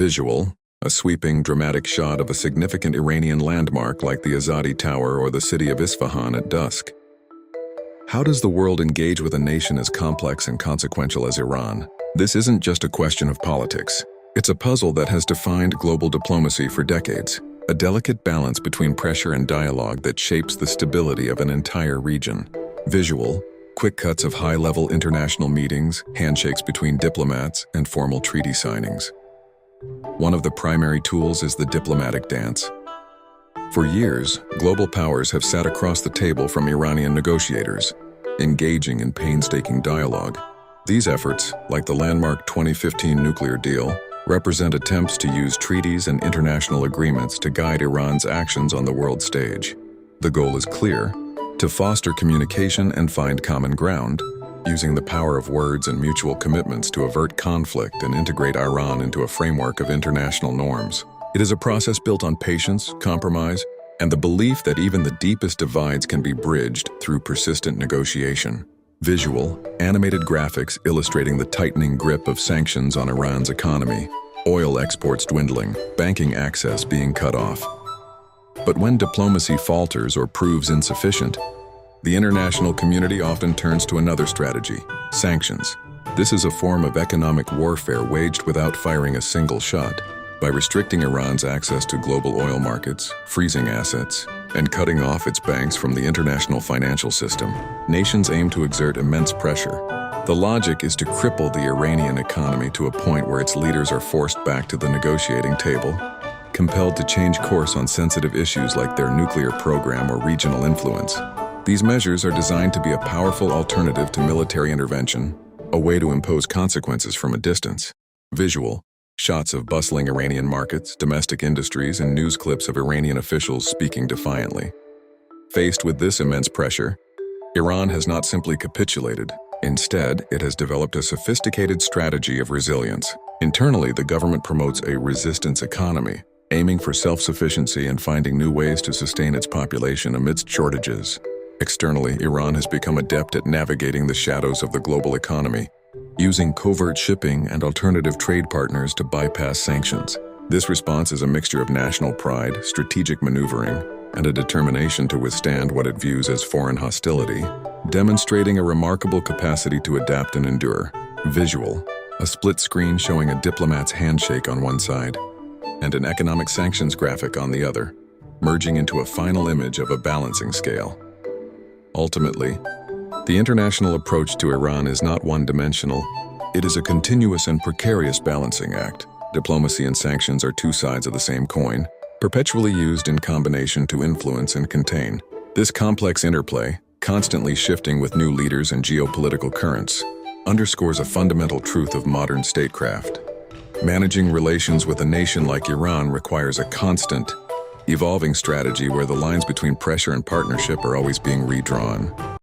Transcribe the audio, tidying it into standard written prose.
Visual, a sweeping, dramatic shot of a significant Iranian landmark like the Azadi Tower or the city of Isfahan at dusk. How does the world engage with a nation as complex and consequential as Iran? This isn't just a question of politics. It's a puzzle that has defined global diplomacy for decades, a delicate balance between pressure and dialogue that shapes the stability of an entire region. Visual, quick cuts of high-level international meetings, handshakes between diplomats, and formal treaty signings. One of the primary tools is the diplomatic dance. For years, global powers have sat across the table from Iranian negotiators, engaging in painstaking dialogue. These efforts, like the landmark 2015 nuclear deal, represent attempts to use treaties and international agreements to guide Iran's actions on the world stage. The goal is clear: to foster communication and find common ground, using the power of words and mutual commitments to avert conflict and integrate Iran into a framework of international norms. It is a process built on patience, compromise, and the belief that even the deepest divides can be bridged through persistent negotiation. Visual, animated graphics illustrating the tightening grip of sanctions on Iran's economy, oil exports dwindling, banking access being cut off. But when diplomacy falters or proves insufficient, the international community often turns to another strategy: sanctions. This is a form of economic warfare waged without firing a single shot. By restricting Iran's access to global oil markets, freezing assets, and cutting off its banks from the international financial system, nations aim to exert immense pressure. The logic is to cripple the Iranian economy to a point where its leaders are forced back to the negotiating table, compelled to change course on sensitive issues like their nuclear program or regional influence. These measures are designed to be a powerful alternative to military intervention, a way to impose consequences from a distance. Visual, shots of bustling Iranian markets, domestic industries, and news clips of Iranian officials speaking defiantly. Faced with this immense pressure, Iran has not simply capitulated. Instead, it has developed a sophisticated strategy of resilience. Internally, the government promotes a resistance economy, aiming for self-sufficiency and finding new ways to sustain its population amidst shortages. Externally, Iran has become adept at navigating the shadows of the global economy, using covert shipping and alternative trade partners to bypass sanctions. This response is a mixture of national pride, strategic maneuvering, and a determination to withstand what it views as foreign hostility, demonstrating a remarkable capacity to adapt and endure. Visual, a split screen showing a diplomat's handshake on one side and an economic sanctions graphic on the other, merging into a final image of a balancing scale. Ultimately, the international approach to Iran is not one-dimensional. It is a continuous and precarious balancing act. Diplomacy and sanctions are two sides of the same coin, perpetually used in combination to influence and contain. This complex interplay, constantly shifting with new leaders and geopolitical currents, underscores a fundamental truth of modern statecraft. Managing relations with a nation like Iran requires a constant, evolving strategy where the lines between pressure and partnership are always being redrawn.